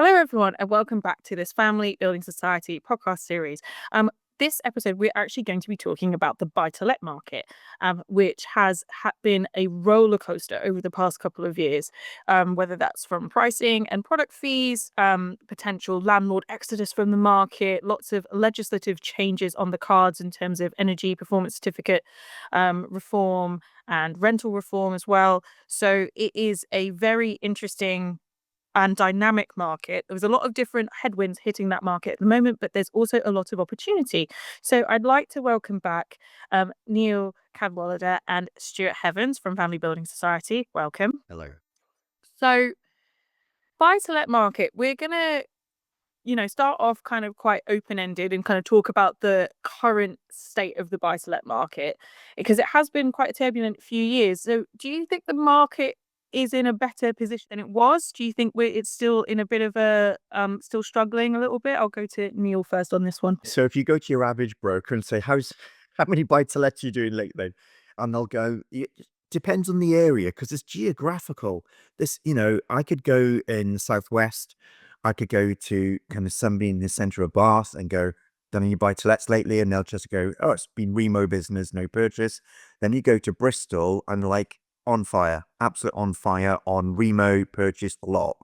Hello, everyone, and welcome back to this Family Building Society podcast series. This episode, we're actually going to be talking about the buy-to-let market, which has been a roller coaster over the past couple of years, whether that's from pricing and product fees, potential landlord exodus from the market, lots of legislative changes on the cards in terms of energy performance certificate reform and rental reform as well. So it is a very interesting and dynamic market. There's a lot of different headwinds hitting that market at the moment, but there's also a lot of opportunity. So I'd like to welcome back Neil Cadwallader and Stuart Heavens from Family Building Society. Welcome. Hello. So buy-to-let market, we're going to start off kind of quite open-ended and kind of talk about the current state of the buy-to-let market, because it has been quite a turbulent few years. So do you think the market is in a better position than it was? Do you think it's still in a bit of a still struggling a little bit? I'll go to Neil first on this one. So if you go to your average broker and say, how many buy-to-lets are you doing lately? And they'll go, "It depends on the area because it's geographical. I could go in Southwest, I could go to kind of somebody in the center of Bath and go, done any buy-to-lets lately? And they'll just go, oh, it's been Remo business, no purchase. Then you go to Bristol and like on fire, absolute on fire on Remo, purchased a lot.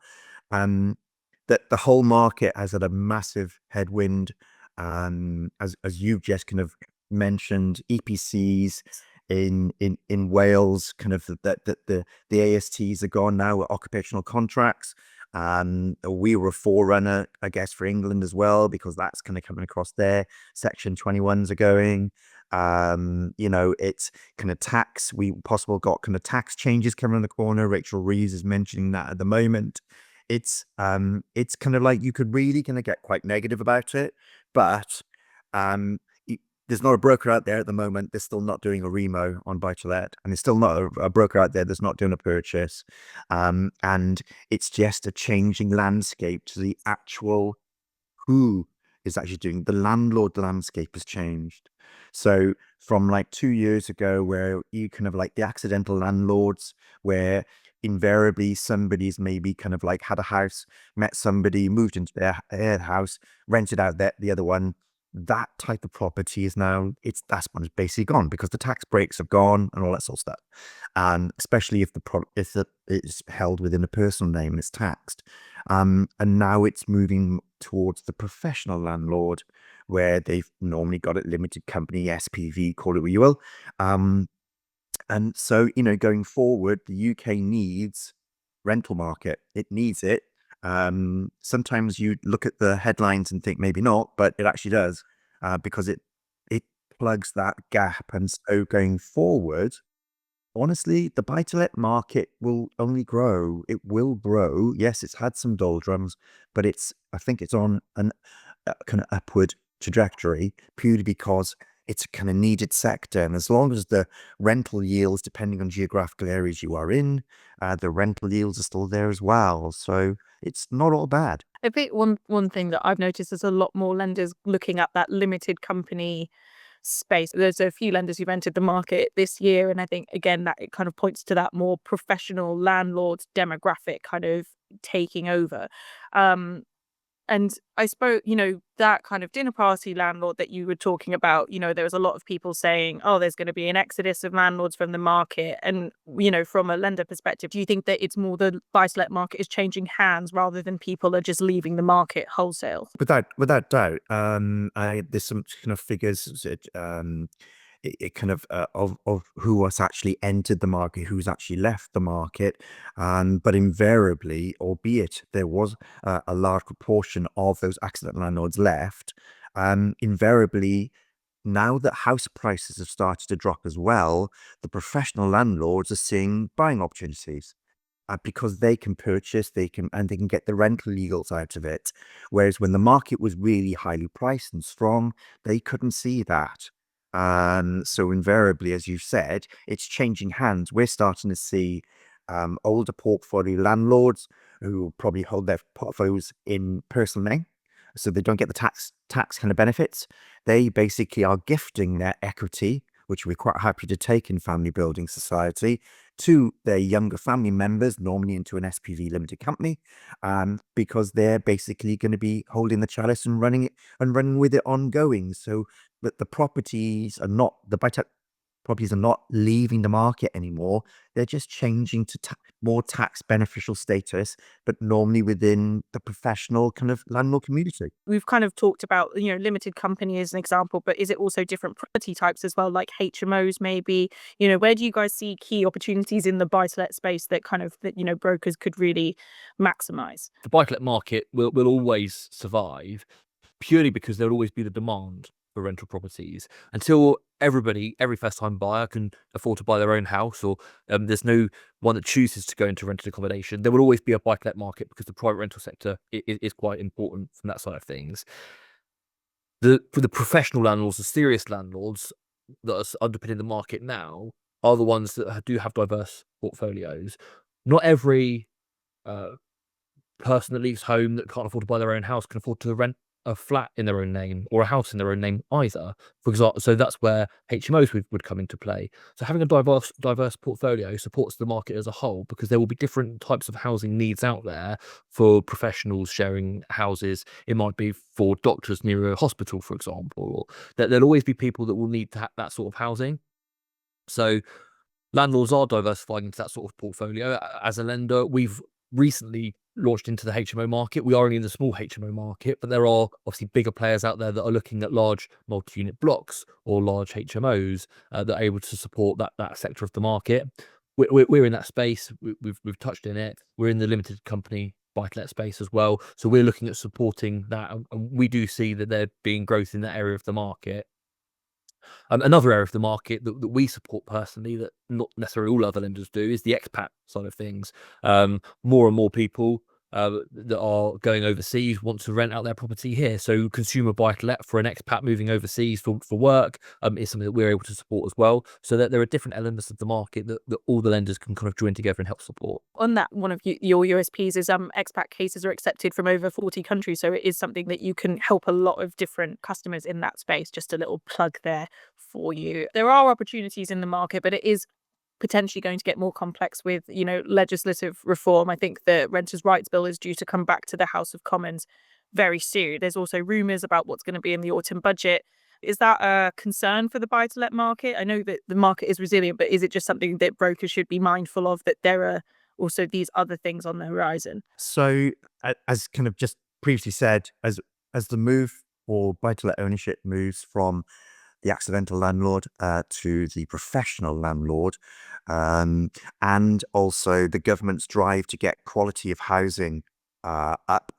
That the whole market has had a massive headwind. As you've just kind of mentioned, EPCs in Wales, kind of the ASTs are gone now, occupational contracts. We were a forerunner, I guess, for England as well, because that's kind of coming across there. Section 21s are going. It's kind of tax. We possible got kind of tax changes coming on the corner. Rachel Reeves is mentioning that at the moment. It's kind of like you could really kind of get quite negative about it, but there's not a broker out there at the moment that's still not doing a Remo on buy-to-let, and there's still not a broker out there that's not doing a purchase. And it's just a changing landscape to the actual who is actually doing the landlord landscape has changed. So from like 2 years ago, where you kind of like the accidental landlords, where invariably somebody's maybe kind of like had a house, met somebody, moved into their house, rented out the other one. That type of property is now that one is basically gone because the tax breaks have gone and all that sort of stuff. And especially if it's held within a personal name, it's taxed. And now it's moving towards the professional landlord, where they've normally got a limited company, SPV, call it what you will. And so, going forward, the UK needs rental market. It needs it. Sometimes you look at the headlines and think maybe not, but it actually does, because it plugs that gap. And so going forward, honestly, the buy-to-let market will only grow. It will grow. Yes, it's had some doldrums, but I think it's on an kind of upward trajectory, purely because it's a kind of needed sector. And as long as the rental yields, depending on geographical areas you are in, the rental yields are still there as well. So it's not all bad. I think one thing that I've noticed is a lot more lenders looking at that limited company space. There's a few lenders who've entered the market this year, and I think again that it kind of points to that more professional landlord demographic kind of taking over. And I spoke, that kind of dinner party landlord that you were talking about, there was a lot of people saying, oh, there's going to be an exodus of landlords from the market. And, from a lender perspective, do you think that it's more the buy-to-let market is changing hands rather than people are just leaving the market wholesale? Without doubt. There's some kind of figures it kind of who has actually entered the market, who's actually left the market. But invariably, albeit there was a large proportion of those accident landlords left, invariably, now that house prices have started to drop as well, the professional landlords are seeing buying opportunities. Because they can purchase, they can get the rental yields out of it. Whereas when the market was really highly priced and strong, they couldn't see that. So invariably, as you've said, it's changing hands. We're starting to see older portfolio landlords who probably hold their portfolios in personal name, so they don't get the tax kind of benefits. They basically are gifting their equity, which we're quite happy to take in Family Building Society. to their younger family members, normally into an SPV limited company, because they're basically going to be holding the chalice and running it and running with it ongoing. So that the properties are not the properties are not leaving the market anymore. They're just changing to more tax beneficial status, but normally within the professional kind of landlord community. We've kind of talked about, limited company as an example, but is it also different property types as well, like HMOs maybe? Where do you guys see key opportunities in the buy-to-let space that brokers could really maximize? The buy-to-let market will always survive purely because there'll always be the demand for rental properties until every first-time buyer can afford to buy their own house, or there's no one that chooses to go into rented accommodation. There will always be a buy-to-let market because the private rental sector is quite important from that side of things. For the professional landlords, the serious landlords that are underpinning the market now are the ones that do have diverse portfolios. Not every person that leaves home that can't afford to buy their own house can afford to rent a flat in their own name or a house in their own name either. For example, so that's where HMOs would come into play. So having a diverse portfolio supports the market as a whole, because there will be different types of housing needs out there for professionals sharing houses. It might be for doctors near a hospital, for example, or there'll always be people that will need to have that sort of housing. So landlords are diversifying into that sort of portfolio. As a lender, we've recently launched into the HMO market. We are only in the small HMO market, but there are obviously bigger players out there that are looking at large multi-unit blocks or large HMOs that are able to support that sector of the market. We're in that space. We've touched in it. We're in the limited company buy-to-let space as well. So we're looking at supporting that, and we do see that there being growth in that area of the market. Another area of the market that we support personally, that not necessarily all other lenders do, is the expat side of things. More and more people that are going overseas want to rent out their property here. So consumer buy-to-let for an expat moving overseas for work is something that we're able to support as well. So that there are different elements of the market that all the lenders can kind of join together and help support. On that, one of your USPs is expat cases are accepted from over 40 countries. So it is something that you can help a lot of different customers in that space. Just a little plug there for you. There are opportunities in the market, but it is potentially going to get more complex with, legislative reform. I think the Renters' Rights Bill is due to come back to the House of Commons very soon. There's also rumours about what's going to be in the autumn budget. Is that a concern for the buy-to-let market? I know that the market is resilient, but is it just something that brokers should be mindful of, that there are also these other things on the horizon? So, as kind of just previously said, as the move for buy-to-let ownership moves from the accidental landlord to the professional landlord, and also the government's drive to get quality of housing up,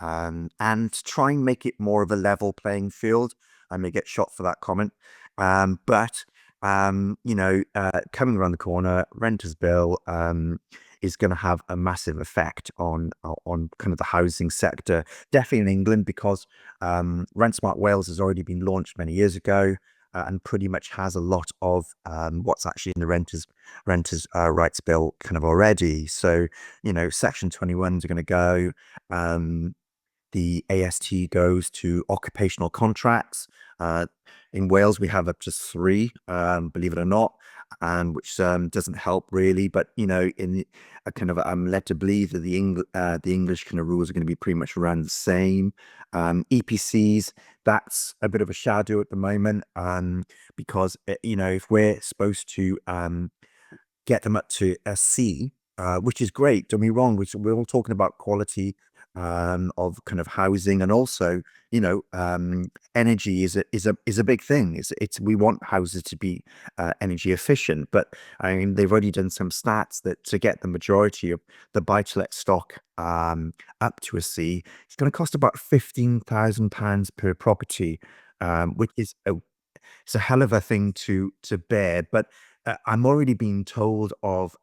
and to try and make it more of a level playing field. I may get shot for that comment, but coming around the corner, renters bill is going to have a massive effect on kind of the housing sector, definitely in England, because Rent Smart Wales has already been launched many years ago, and pretty much has a lot of what's actually in the renters rights bill kind of already. So Section 21 is going to go. The AST goes to occupational contracts. In Wales, we have up to 3, believe it or not, and which doesn't help really. But in a kind of, I'm led to believe that the English kind of rules are going to be pretty much around the same. EPCs, that's a bit of a shadow at the moment, because if we're supposed to get them up to a C, which is great, don't be wrong, we're all talking about quality of kind of housing, and also energy is a big thing. It's we want houses to be energy efficient, but I mean they've already done some stats that to get the majority of the buy-to-let stock up to a C, it's going to cost about £15,000 per property, which is it's a hell of a thing to bear. But I'm already being told of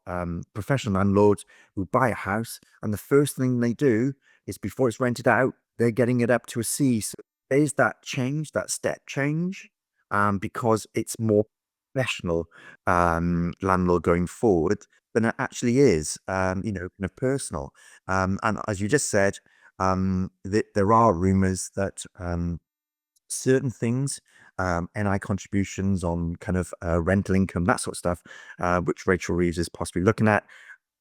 professional landlords who buy a house, and the first thing they do is, before it's rented out, they're getting it up to a C. So there's that change, that step change, because it's more professional landlord going forward than it actually is, kind of personal. And as you just said, there are rumours that certain things, NI contributions on kind of rental income, that sort of stuff, which Rachel Reeves is possibly looking at.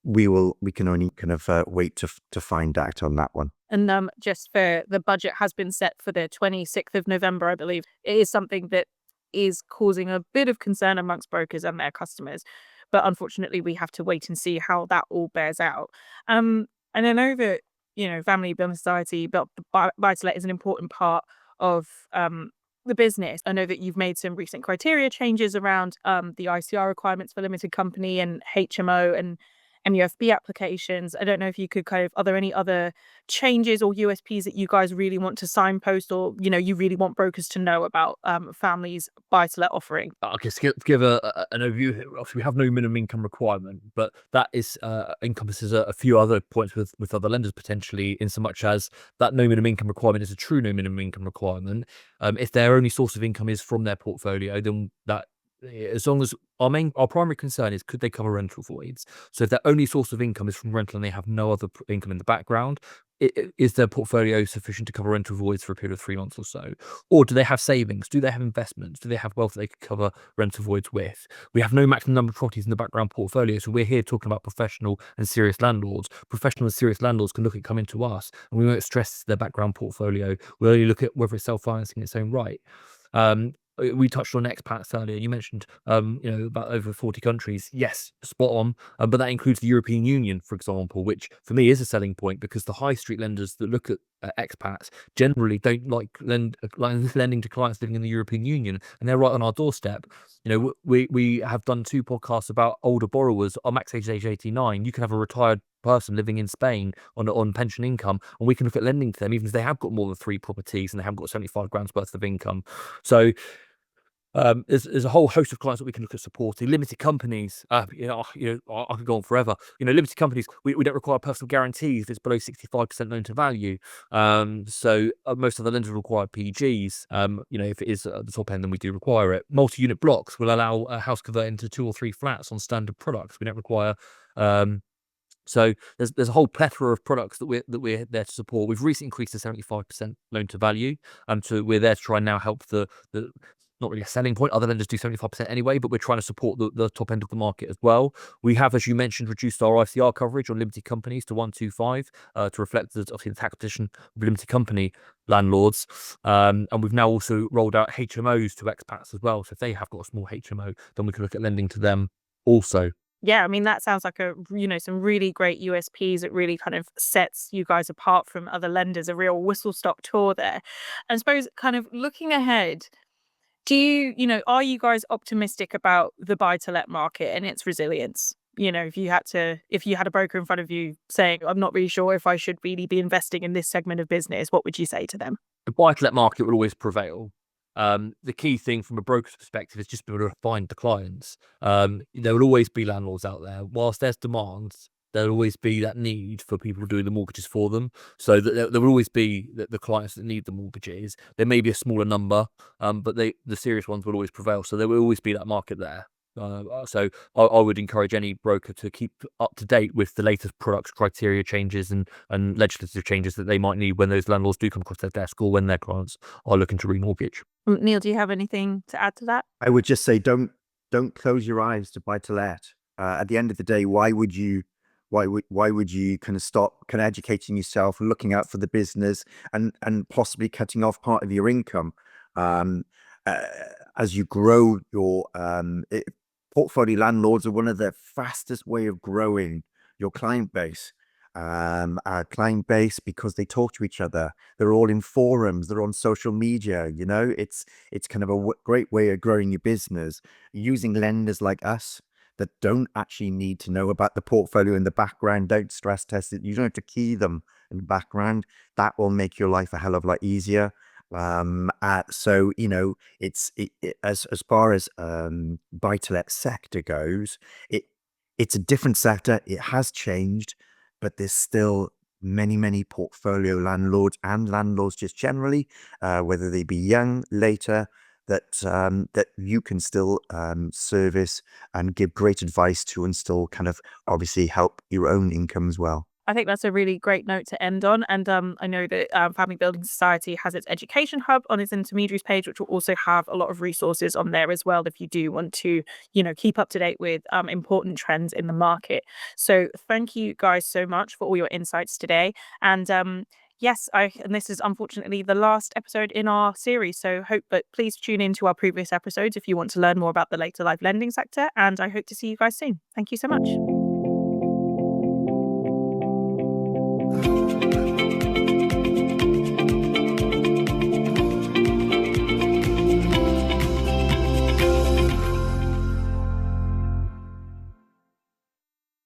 We can only kind of wait to find out on that one. And just for the budget has been set for the 26th of November, I believe. It is something that is causing a bit of concern amongst brokers and their customers. But unfortunately, we have to wait and see how that all bears out. And I know that, family building society, but buy-to-let is an important part of the business. I know that you've made some recent criteria changes around the ICR requirements for limited company and HMO and MUFB applications. I don't know if you could are there any other changes or USPs that you guys really want to signpost, or you really want brokers to know about families buy-to-let offering? I guess give an overview. Obviously, we have no minimum income requirement, but that is encompasses a few other points with other lenders potentially, in so much as that no minimum income requirement is a true no minimum income requirement. If their only source of income is from their portfolio, then that, as long as our primary concern is, could they cover rental voids? So if their only source of income is from rental and they have no other income in the background, is their portfolio sufficient to cover rental voids for a period of 3 months or so? Or do they have savings? Do they have investments? Do they have wealth that they could cover rental voids with? We have no maximum number of properties in the background portfolio, so we're here talking about professional and serious landlords. Professional and serious landlords can look at coming to us, and we won't stress their background portfolio. We'll only look at whether it's self-financing in its own right. We touched on expats earlier. You mentioned, about over 40 countries. Yes, spot on. But that includes the European Union, for example, which for me is a selling point, because the high street lenders that look at expats generally don't like lending to clients living in the European Union, and they're right on our doorstep. We have done 2 podcasts about older borrowers. Our max age is 89. You can have a retired person living in Spain on pension income, and we can look at lending to them even if they have got more than 3 properties and they haven't got 75 grand's worth of income. So there's a whole host of clients that we can look at supporting. Limited companies, I could go on forever. Limited companies, we don't require personal guarantees if it's below 65% loan to value. So most of the lenders require PGs. If it is at the top end, then we do require it. Multi-unit blocks will allow a house convert into 2 or 3 flats on standard products. We don't require. So there's a whole plethora of products that we're there to support. We've recently increased to 75% loan to value, so we're there to try and now help the not really a selling point. Other lenders do 75% anyway, but we're trying to support the top end of the market as well. We have, as you mentioned, reduced our ICR coverage on limited companies to 125 to reflect obviously the tax position of limited company landlords. And we've now also rolled out HMOs to expats as well. So if they have got a small HMO, then we can look at lending to them also. Yeah, I mean, that sounds like some really great USPs. It really kind of sets you guys apart from other lenders, a real whistle stop tour there. And I suppose kind of looking ahead, are you guys optimistic about the buy-to-let market and its resilience? If you had a broker in front of you saying, I'm not really sure if I should really be investing in this segment of business, what would you say to them? The buy-to-let market will always prevail. The key thing from a broker's perspective is just being able to find the clients. There will always be landlords out there. Whilst there's demands, there'll always be that need for people doing the mortgages for them. So that there will always be the clients that need the mortgages. There may be a smaller number, but the serious ones will always prevail. So there will always be that market there. So I would encourage any broker to keep up to date with the latest products, criteria changes and legislative changes that they might need when those landlords do come across their desk, or when their clients are looking to remortgage. Neil, do you have anything to add to that? I would just say don't close your eyes to buy-to-let. At the end of the day, why would you kind of stop kind of educating yourself, looking out for the business, and possibly cutting off part of your income as you grow your portfolio? Landlords are one of the fastest way of growing your client base. Our client base, because they talk to each other, they're all in forums, they're on social media. It's kind of a great way of growing your business, using lenders like us that don't actually need to know about the portfolio in the background, don't stress test it, you don't have to key them in the background. That will make your life a hell of a lot easier. So it's as far as buy-to-let sector goes, it's a different sector. It has changed, but there's still many portfolio landlords and landlords just generally, whether they be young, later, that you can still service and give great advice to, and still kind of obviously help your own income as well. I think that's a really great note to end on. And I know that Family Building Society has its education hub on its intermediaries page, which will also have a lot of resources on there as well if you do want to, keep up to date with important trends in the market. So thank you guys so much for all your insights today. And yes, and this is unfortunately the last episode in our series. So but please tune in to our previous episodes if you want to learn more about the later life lending sector. And I hope to see you guys soon. Thank you so much.